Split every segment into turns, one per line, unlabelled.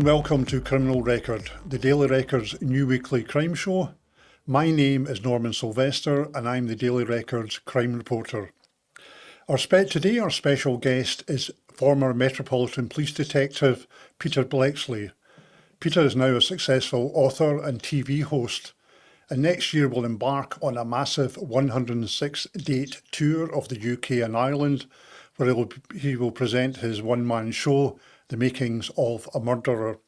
welcome to Criminal Record, the Daily Record's new weekly crime show. My name is Norman Sylvester and I'm the Daily Record's crime reporter. Our special guest is former Metropolitan Police detective Peter Bleksley. Peter is now a successful author and TV host, and next year will embark on a massive 106-date tour of the UK and Ireland, where he will present his one-man show, The Makings of a Murderer.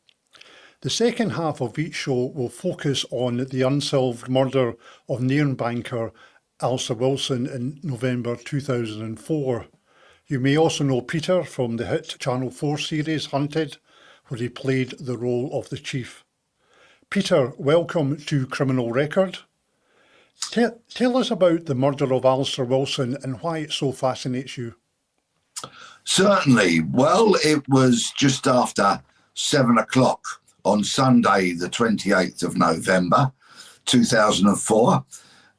The second half of each show will focus on the unsolved murder of Nairn banker Alistair Wilson in November 2004. You may also know Peter from the hit Channel 4 series Hunted, where he played the role of the chief. Peter, welcome to Criminal Record. Tell us about the murder of Alistair Wilson and why it so fascinates you.
Certainly. Well, it was just after 7 o'clock on Sunday, the 28th of November, 2004.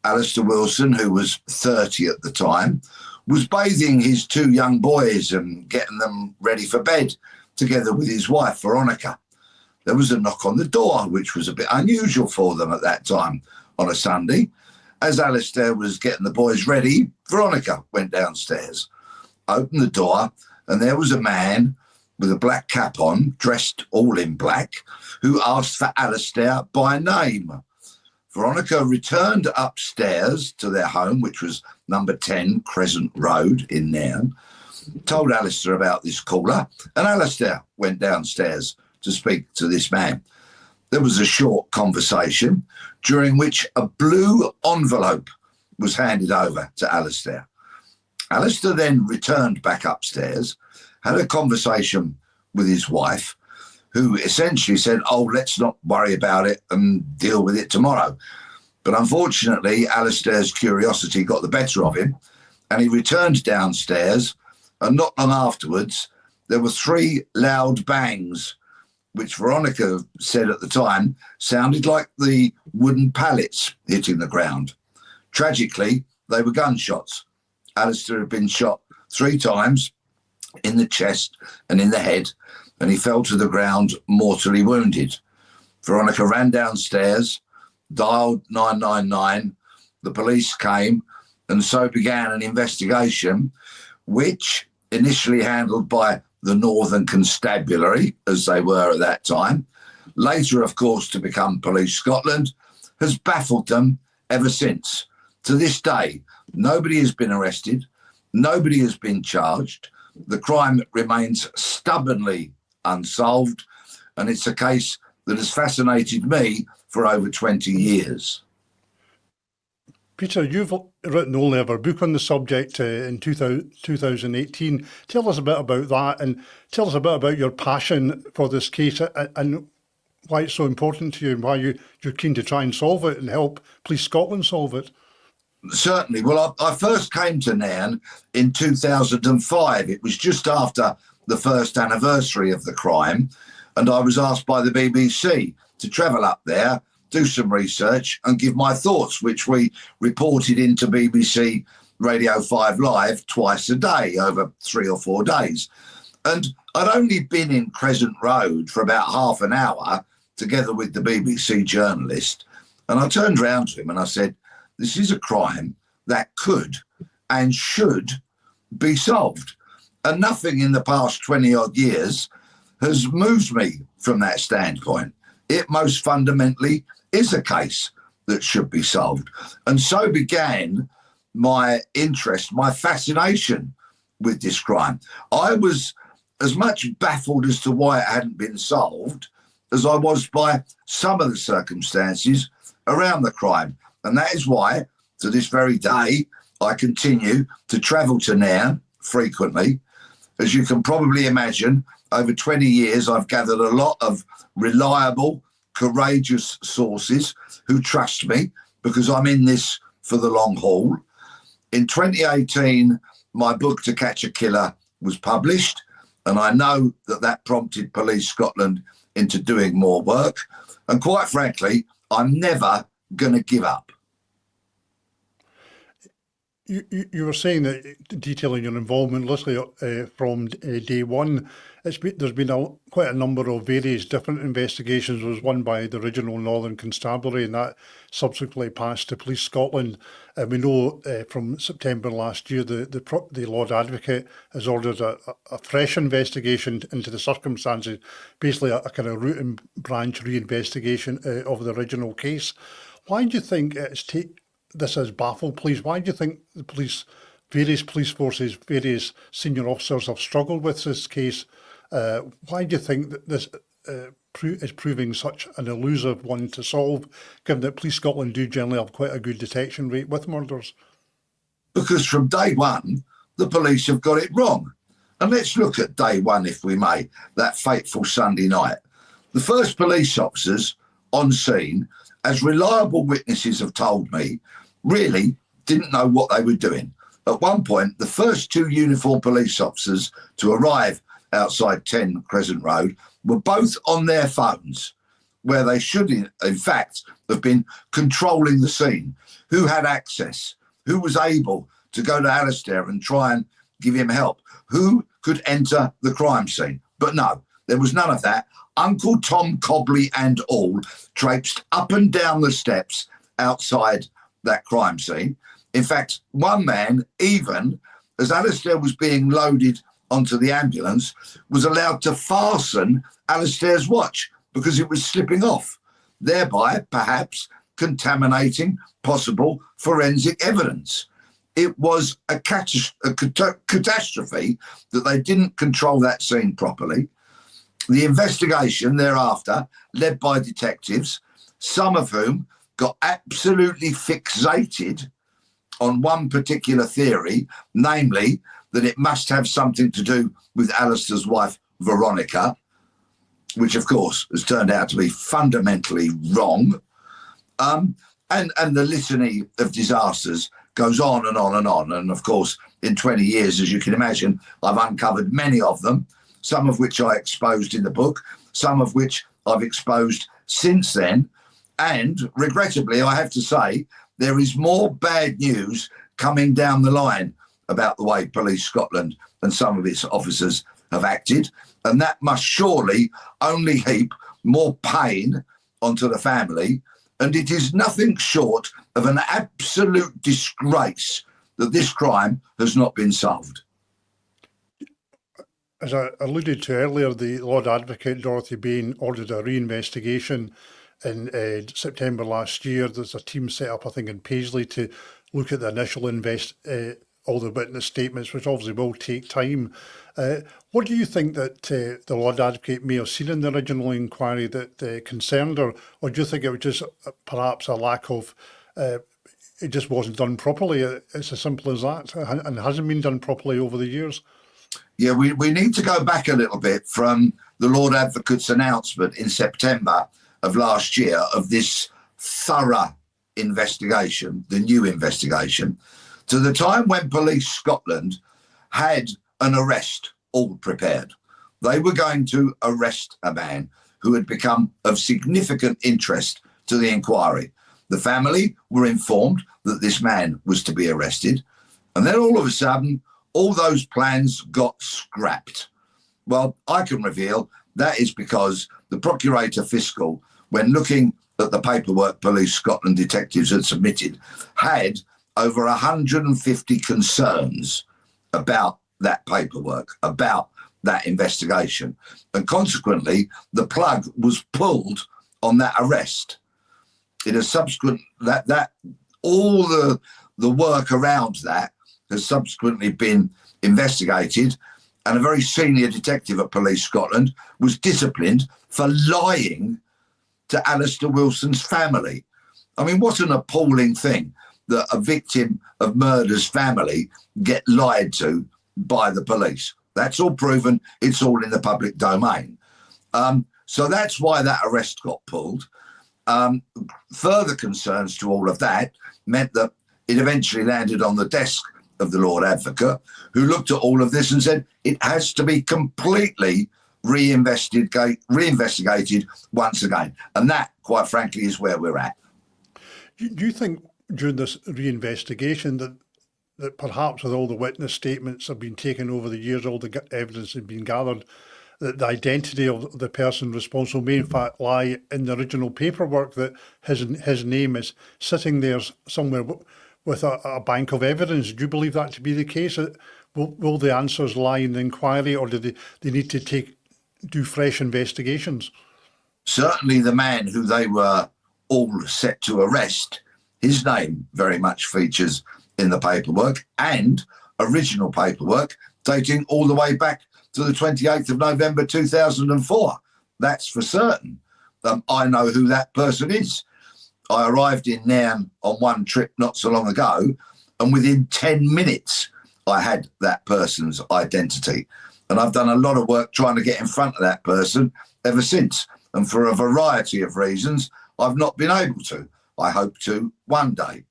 Alistair Wilson, who was 30 at the time, was bathing his two young boys and getting them ready for bed, together with his wife, Veronica. There was a knock on the door, which was a bit unusual for them at that time on a Sunday. As Alistair was getting the boys ready, Veronica went downstairs, opened the door, and there was a man with a black cap on, dressed all in black, who asked for Alistair by name. Veronica returned upstairs to their home, which was number 10 Crescent Road in Nairn, told Alistair about this caller, and Alistair went downstairs to speak to this man. There was a short conversation during which a blue envelope was handed over to Alistair. Alistair then returned back upstairs, had a conversation with his wife, who essentially said, "Oh, let's not worry about it and deal with it tomorrow." But unfortunately, Alistair's curiosity got the better of him, and he returned downstairs, and not long afterwards, there were 3 loud bangs, which Veronica said at the time sounded like the wooden pallets hitting the ground. Tragically, they were gunshots. Alistair had been shot 3 times in the chest and in the head, and he fell to the ground mortally wounded. Veronica ran downstairs, dialed 999, the police came, and so began an investigation, which initially handled by the Northern Constabulary, as they were at that time, later, of course, to become Police Scotland, has baffled them ever since. To this day, nobody has been arrested, nobody has been charged. The crime remains stubbornly unsolved, and it's a case that has fascinated me for over 20 years.
Peter, you've written only ever book on the subject in 2018. Tell us a bit about that, and tell us a bit about your passion for this case and why it's so important to you, and why you're keen to try and solve it and help Police Scotland solve it.
Certainly. Well, I first came to Nairn in 2005. It was just after the first anniversary of the crime, and I was asked by the BBC to travel up there, do some research and give my thoughts, which we reported into BBC Radio 5 Live twice a day over 3 or 4 days. And I'd only been in Crescent Road for about half an hour together with the BBC journalist. And I turned around to him and I said, "This is a crime that could and should be solved." And nothing in the past 20 odd years has moved me from that standpoint. It most fundamentally is a case that should be solved. And so began my interest, my fascination with this crime. I was as much baffled as to why it hadn't been solved as I was by some of the circumstances around the crime. And that is why, to this very day, I continue to travel to Nairn frequently. As you can probably imagine, over 20 years, I've gathered a lot of reliable, courageous sources who trust me because I'm in this for the long haul. In 2018, my book, To Catch a Killer, was published, and I know that that prompted Police Scotland into doing more work. And quite frankly, I'm never going to give up.
You were saying that, detailing your involvement literally from day one. There's been quite a number of various different investigations. There was one by the original Northern Constabulary, and that subsequently passed to Police Scotland. And we know from September last year, the Lord Advocate has ordered a fresh investigation into the circumstances, basically a kind of root and branch reinvestigation of the original case. Why do you think this has baffled police? Why do you think the various police forces, various senior officers have struggled with this case? Why do you think that this is proving such an elusive one to solve, given that Police Scotland do generally have quite a good detection rate with murders?
Because from day one, the police have got it wrong. And let's look at day one, if we may, that fateful Sunday night. The first police officers on scene, as reliable witnesses have told me, really didn't know what they were doing. At one point, the first two uniformed police officers to arrive outside 10 Crescent Road were both on their phones, where they should, in fact, have been controlling the scene. Who had access? Who was able to go to Alistair and try and give him help? Who could enter the crime scene? But no, there was none of that. Uncle Tom Cobley and all traipsed up and down the steps outside that crime scene. In fact, one man, even as Alistair was being loaded onto the ambulance, was allowed to fasten Alistair's watch because it was slipping off, thereby perhaps contaminating possible forensic evidence. It was a catastrophe that they didn't control that scene properly. The investigation thereafter, led by detectives, some of whom got absolutely fixated on one particular theory, namely that it must have something to do with Alistair's wife, Veronica, which, of course, has turned out to be fundamentally wrong. And the litany of disasters goes on and on and on. And, of course, in 20 years, as you can imagine, I've uncovered many of them, some of which I exposed in the book, some of which I've exposed since then. And regrettably, I have to say, there is more bad news coming down the line about the way Police Scotland and some of its officers have acted. And that must surely only heap more pain onto the family. And it is nothing short of an absolute disgrace that this crime has not been solved.
As I alluded to earlier, the Lord Advocate, Dorothy Bain, ordered a reinvestigation in September last year. There's a team set up, I think, in Paisley to look at the initial all the witness statements, which obviously will take time. What do you think that the Lord Advocate may have seen in the original inquiry that concerned her, or do you think it was just perhaps a lack of, it just wasn't done properly? It's as simple as that, and hasn't been done properly over the years?
Yeah, we need to go back a little bit from the Lord Advocate's announcement in September of last year of this thorough investigation, the new investigation, to the time when Police Scotland had an arrest all prepared. They were going to arrest a man who had become of significant interest to the inquiry. The family were informed that this man was to be arrested. And then all of a sudden, all those plans got scrapped. Well, I can reveal that is because the Procurator Fiscal, when looking at the paperwork Police Scotland detectives had submitted, had over 150 concerns about that paperwork, about that investigation. And consequently, the plug was pulled on that arrest. It has subsequent that all the work around that has subsequently been investigated, and a very senior detective at Police Scotland was disciplined for lying to Alistair Wilson's family. I mean, what an appalling thing that a victim of murder's family get lied to by the police. That's all proven. It's all in the public domain. So that's why that arrest got pulled. Further concerns to all of that meant that it eventually landed on the desk of the Lord Advocate, who looked at all of this and said it has to be completely reinvestigated once again. And that, quite frankly, is where we're at.
Do you think during this reinvestigation that that perhaps with all the witness statements have been taken over the years, all the evidence has been gathered, that the identity of the person responsible may in fact lie in the original paperwork, that his name is sitting there somewhere with a bank of evidence. Do you believe that to be the case? Will the answers lie in the inquiry, or do they need to do fresh investigations?
Certainly the man who they were all set to arrest, his name very much features in the paperwork, and original paperwork dating all the way back to the 28th of November 2004. That's for certain. I know who that person is. I arrived in Nairn on one trip not so long ago, and within 10 minutes I had that person's identity. And I've done a lot of work trying to get in front of that person ever since. And for a variety of reasons, I've not been able to. I hope to one day.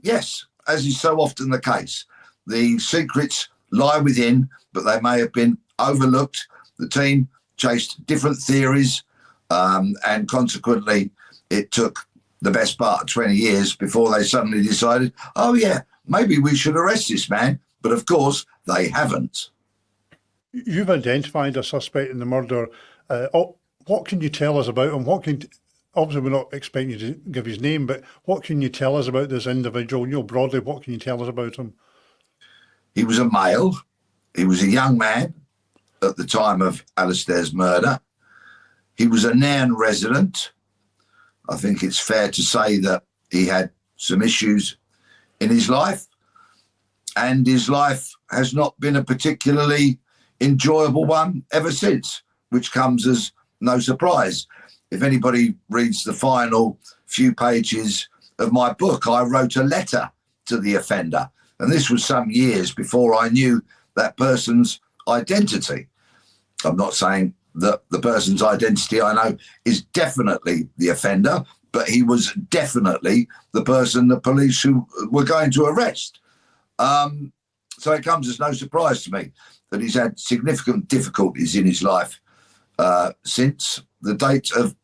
Yes, as is so often the case, the secrets lie within, but they may have been overlooked. The team chased different theories, and consequently, it took the best part of 20 years before they suddenly decided, oh yeah, maybe we should arrest this man. But of course, they haven't.
You've identified a suspect in the murder. What can you tell us about him? Obviously, we're not expecting you to give his name, but what can you tell us about this individual? Broadly, what can you tell us about him?
He was a male. He was a young man at the time of Alistair's murder. He was a Nairn resident. I think it's fair to say that he had some issues in his life, and his life has not been a particularly enjoyable one ever since, which comes as no surprise. If anybody reads the final few pages of my book, I wrote a letter to the offender, and this was some years before I knew that person's identity. I'm not saying that the person's identity I know is definitely the offender, but he was definitely the person the police who were going to arrest. So it comes as no surprise to me that he's had significant difficulties in his life since the date of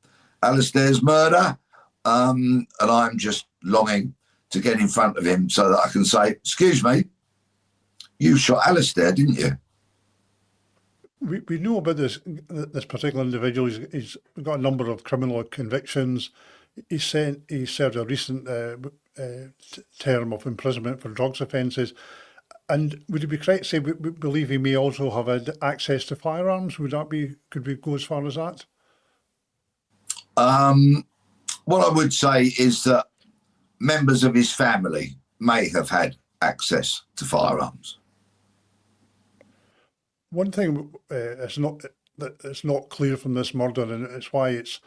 Alistair's murder, and I'm just longing to get in front of him so that I can say, excuse me, you shot Alistair, didn't you?
We know about this particular individual. He's got a number of criminal convictions. He served a recent term of imprisonment for drugs offences. And would it be correct to say we believe he may also have had access to firearms? Could we go as far as that?
What I would say is that members of his family may have had access to firearms.
One thing that's not clear from this murder, and it's why it's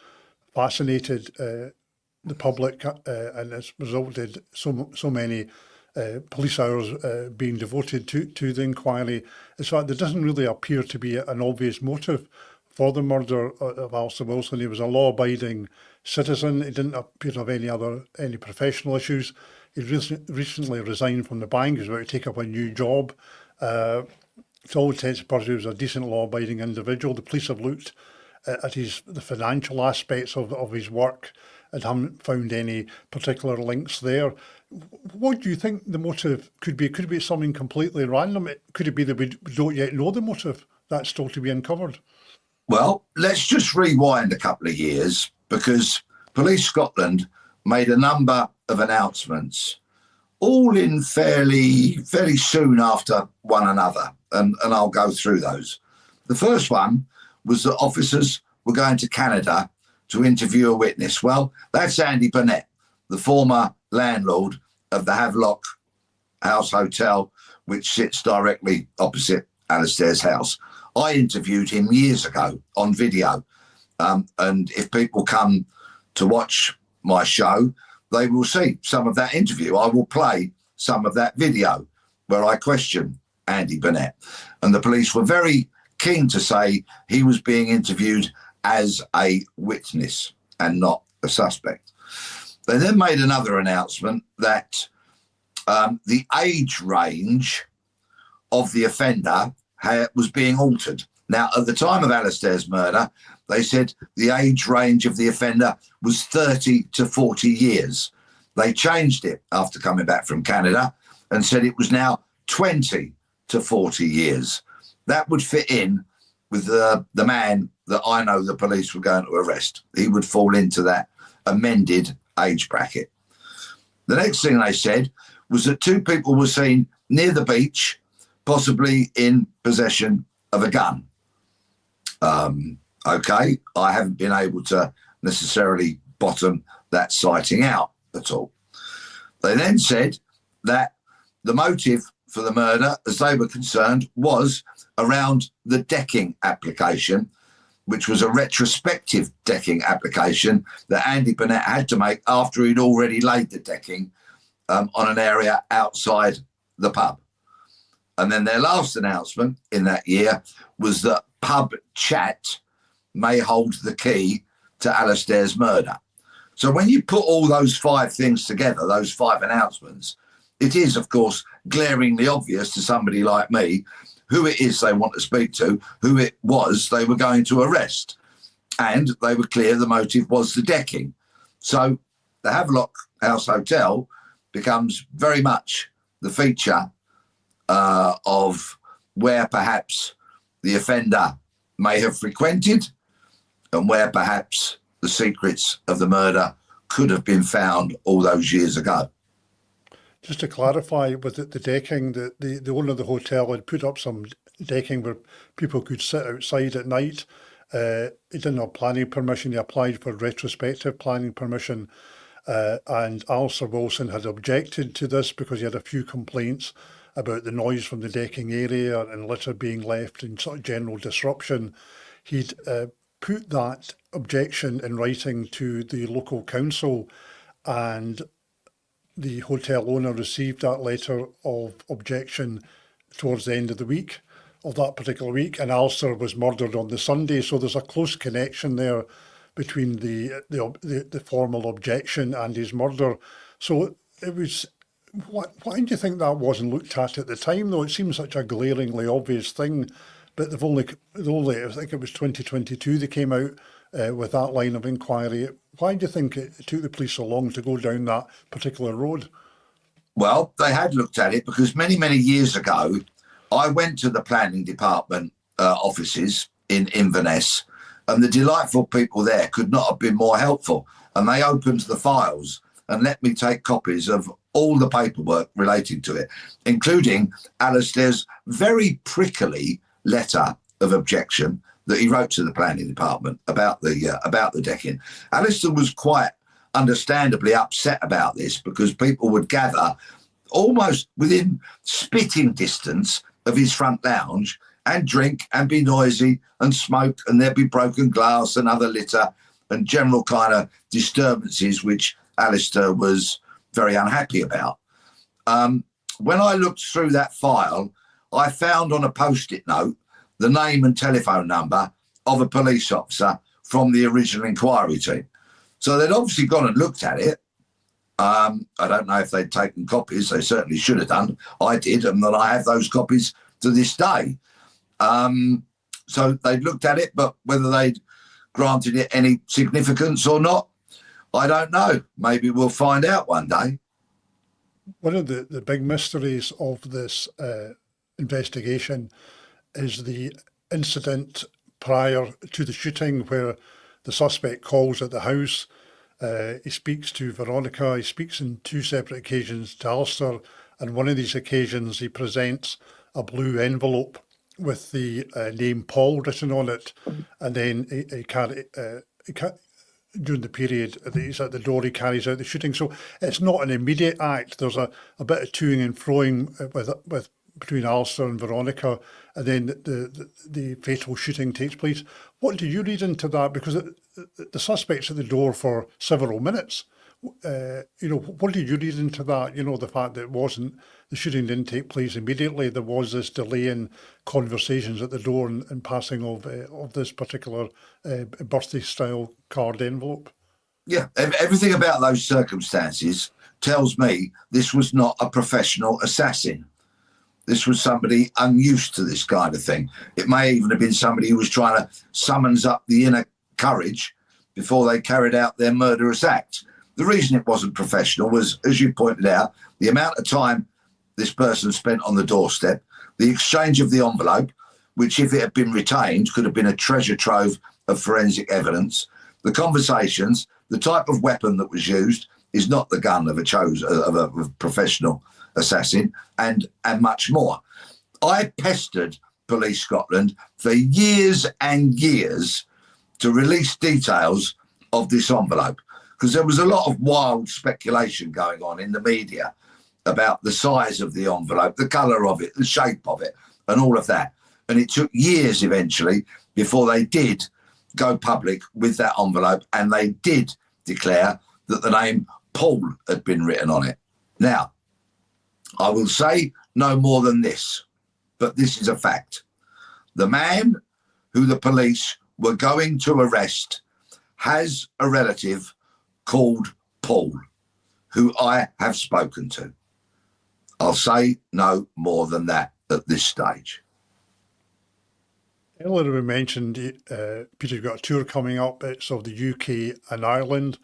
fascinated the public, and it's resulted so many police hours being devoted to the inquiry, is that there doesn't really appear to be an obvious motive for the murder of Alistair Wilson. He was a law-abiding citizen. He didn't appear to have any professional issues. He recently resigned from the bank. He was about to take up a new job. To all intents and purposes, he was a decent law-abiding individual. The police have looked at the financial aspects of his work and haven't found any particular links there. What do you think the motive could be? Could it be something completely random? Could it be that we don't yet know the motive? That's still to be uncovered.
Well, let's just rewind a couple of years, because Police Scotland made a number of announcements, all in fairly soon after one another, and I'll go through those. The first one was that officers were going to Canada to interview a witness. Well, that's Andy Burnett, the former landlord of the Havelock House Hotel, which sits directly opposite Alistair's house. I interviewed him years ago on video, and if people come to watch my show, they will see some of that interview. I will play some of that video where I question Andy Burnett, and the police were very keen to say he was being interviewed as a witness and not a suspect. They then made another announcement that the age range of the offender was being altered. Now, at the time of Alistair's murder, they said the age range of the offender was 30 to 40 years. They changed it after coming back from Canada, and said it was now 20 to 40 years. That would fit in with the man that I know the police were going to arrest. He would fall into that amended age bracket. The next thing they said was that 2 people were seen near the beach, possibly in possession of a gun. Okay, I haven't been able to necessarily bottom that sighting out at all. They then said that the motive for the murder, as they were concerned, was around the decking application, which was a retrospective decking application that Andy Burnett had to make after he'd already laid the decking on an area outside the pub. And then their last announcement in that year was that pub chat may hold the key to Alistair's murder. So when you put all those 5 things together, those 5 announcements, it is, of course, glaringly obvious to somebody like me who it is they want to speak to, who it was they were going to arrest. And they were clear the motive was the decking. So the Havelock House Hotel becomes very much the feature of where perhaps the offender may have frequented and where perhaps the secrets of the murder could have been found all those years ago.
Just to clarify, with the decking, the owner of the hotel had put up some decking where people could sit outside at night. He didn't have planning permission. He applied for retrospective planning permission. And Alistair Wilson had objected to this because he had a few complaints about the noise from the decking area and litter being left and sort of general disruption. He'd put that objection in writing to the local council, and the hotel owner received that letter of objection towards the end of the week, of that particular week, and Alistair was murdered on the Sunday. So there's a close connection there between the formal objection and his murder. So it was. Why do you think that wasn't looked at the time, though? It seems such a glaringly obvious thing, but they've only I think it was 2022 they came out with that line of inquiry. Why do you think it took the police so long to go down that particular road?
Well, they had looked at it because many, many years ago, I went to the planning department offices in Inverness, and the delightful people there could not have been more helpful. And they opened the files and let me take copies of all the paperwork relating to it, including Alistair's very prickly letter of objection that he wrote to the planning department about the decking. Alistair was quite understandably upset about this because people would gather almost within spitting distance of his front lounge and drink and be noisy and smoke, and there'd be broken glass and other litter and general kind of disturbances which Alistair was very unhappy about. When I looked through that file, I found on a post-it note the name and telephone number of a police officer from the original inquiry team. So they'd obviously gone and looked at it. I don't know if they'd taken copies. They certainly should have done. I did, and then I have those copies to this day. So they'd looked at it, but whether they'd granted it any significance or not, I don't know. Maybe we'll find out one day.
One of the big mysteries of this investigation is the incident prior to the shooting where the suspect calls at the house. He speaks to Veronica. He speaks in 2 separate occasions to Alistair, and one of these occasions he presents a blue envelope with the name Paul written on it, and then he during the period that he's at the door, he carries out the shooting. So it's not an immediate act. There's a bit of toing and froing with between Alistair and Veronica, and then the fatal shooting takes place. What do you read into that? Because the suspect's at the door for several minutes. What did you read into that? The fact that the shooting didn't take place immediately. There was this delay in conversations at the door and passing of this particular birthday-style card envelope.
Yeah, everything about those circumstances tells me this was not a professional assassin. This was somebody unused to this kind of thing. It may even have been somebody who was trying to summons up the inner courage before they carried out their murderous act. The reason it wasn't professional was, as you pointed out, the amount of time this person spent on the doorstep, the exchange of the envelope, which if it had been retained could have been a treasure trove of forensic evidence, the conversations, the type of weapon that was used is not the gun of a professional assassin, and much more. I pestered Police Scotland for years and years to release details of this envelope, because there was a lot of wild speculation going on in the media about the size of the envelope, the colour of it, the shape of it, and all of that. And it took years eventually before they did go public with that envelope, and they did declare that the name Paul had been written on it. Now, I will say no more than this, but this is a fact. The man who the police were going to arrest has a relative called Paul, who I have spoken to. I'll say no more than that at this stage.
Earlier we mentioned, Peter, you've got a tour coming up. It's of the UK and Ireland.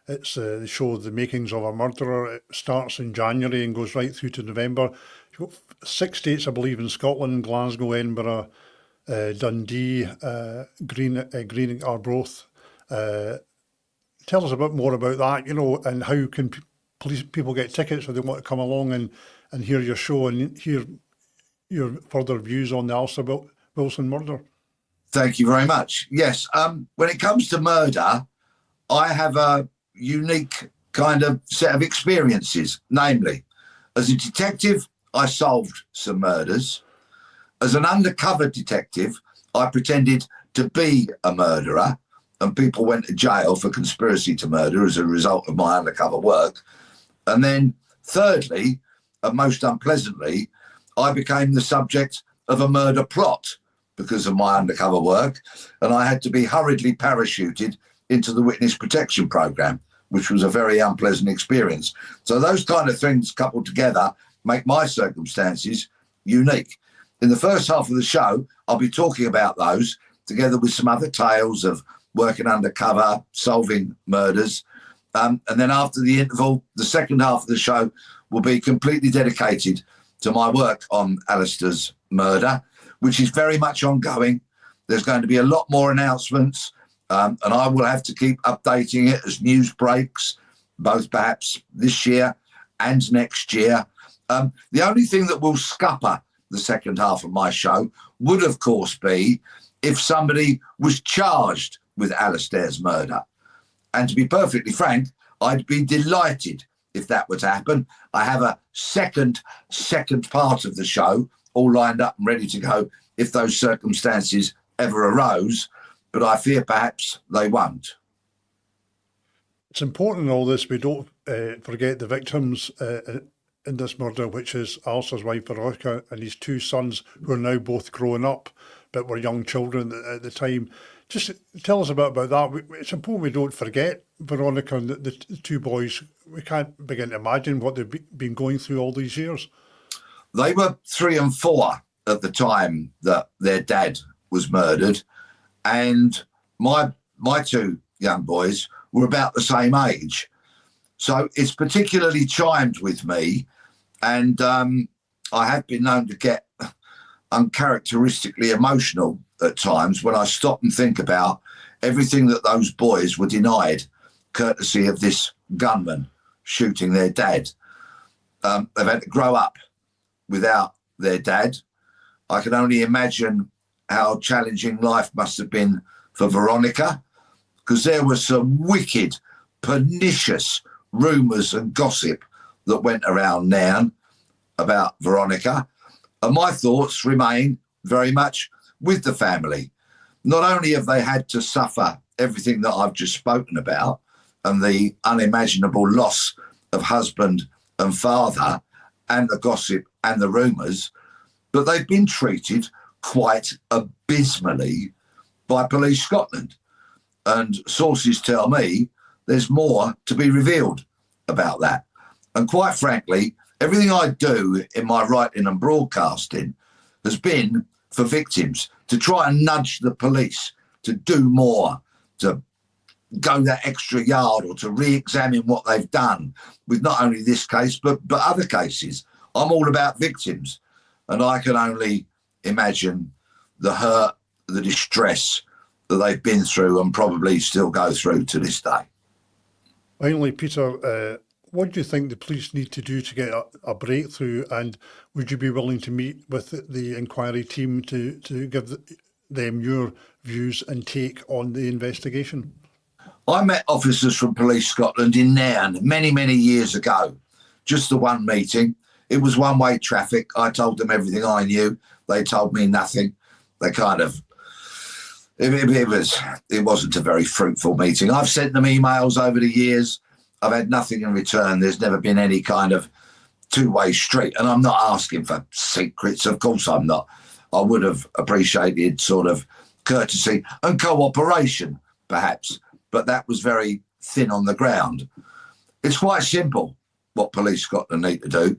It's the show The Makings of a Murderer. It starts in January and goes right through to November. You've got 6 dates, I believe, in Scotland: Glasgow, Edinburgh, Dundee, Greenwich, Arbroath. Tell us a bit more about that, you know, and how can people get tickets if they want to come along and hear your show and hear your further views on the Alistair Wilson murder.
Thank you very much. Yes, when it comes to murder, I have a unique kind of set of experiences. Namely, as a detective, I solved some murders. As an undercover detective, I pretended to be a murderer, and people went to jail for conspiracy to murder as a result of my undercover work. And then thirdly, and most unpleasantly, I became the subject of a murder plot because of my undercover work, and I had to be hurriedly parachuted into the witness protection program, which was a very unpleasant experience. So those kind of things coupled together make my circumstances unique. In the first half of the show, I'll be talking about those together with some other tales of working undercover, solving murders. And then after the interval, the second half of the show will be completely dedicated to my work on Alistair's murder, which is very much ongoing. There's going to be a lot more announcements, and I will have to keep updating it as news breaks, both perhaps this year and next year. The only thing that will scupper the second half of my show would, of course, be if somebody was charged with Alistair's murder. And to be perfectly frank, I'd be delighted if that were to happen. I have a second part of the show all lined up and ready to go if those circumstances ever arose, but I fear perhaps they won't.
It's important in all this we don't forget the victims in this murder, which is Alistair's wife Veronica and his 2 sons, who are now both grown up but were young children at the time. Just tell us a bit about that. It's important we don't forget Veronica and the 2 boys. We can't begin to imagine what they've been going through all these years.
They were 3 and 4 at the time that their dad was murdered, and my 2 young boys were about the same age. So it's particularly chimed with me, and I have been known to get uncharacteristically emotional at times when I stop and think about everything that those boys were denied courtesy of this gunman shooting their dad. They've had to grow up without their dad. I can only imagine how challenging life must have been for Veronica, because there were some wicked, pernicious rumours and gossip that went around Nairn about Veronica. And my thoughts remain very much with the family. Not only have they had to suffer everything that I've just spoken about and the unimaginable loss of husband and father and the gossip and the rumours, but they've been treated quite abysmally by Police Scotland. And sources tell me there's more to be revealed about that. And quite frankly, everything I do in my writing and broadcasting has been for victims, to try and nudge the police to do more, to go that extra yard or to re-examine what they've done with not only this case, but other cases. I'm all about victims, and I can only imagine the hurt, the distress that they've been through and probably still go through to this day.
Finally, Peter, what do you think the police need to do to get a breakthrough, and would you be willing to meet with the inquiry team to give them your views and take on the investigation?
I met officers from Police Scotland in Nairn many, many years ago. Just the one meeting. It was one-way traffic. I told them everything I knew. They told me nothing. They kind of... It wasn't a very fruitful meeting. I've sent them emails over the years. I've had nothing in return. There's never been any kind of two-way street. And I'm not asking for secrets. Of course I'm not. I would have appreciated sort of courtesy and cooperation, perhaps. But that was very thin on the ground. It's quite simple what Police Scotland need to do.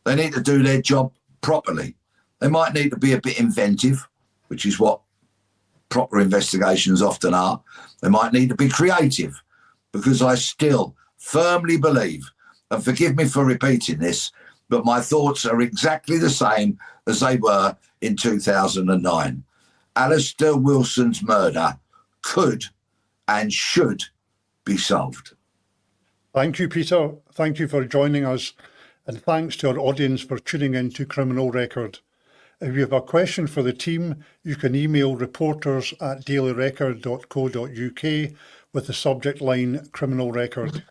They need to do their job properly. They might need to be a bit inventive, which is what proper investigations often are. They might need to be creative, because I still firmly believe, and forgive me for repeating this, but my thoughts are exactly the same as they were in 2009. Alistair Wilson's murder could and should be solved.
Thank you, Peter. Thank you for joining us, and thanks to our audience for tuning in to Criminal Record. If you have a question for the team, you can email reporters@dailyrecord.co.uk with the subject line Criminal Record.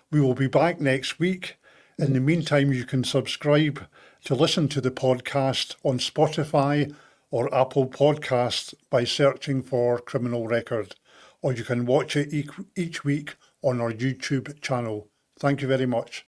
We will be back next week. In the meantime, you can subscribe to listen to the podcast on Spotify or Apple Podcasts by searching for Criminal Record, or you can watch it each week on our YouTube channel. Thank you very much.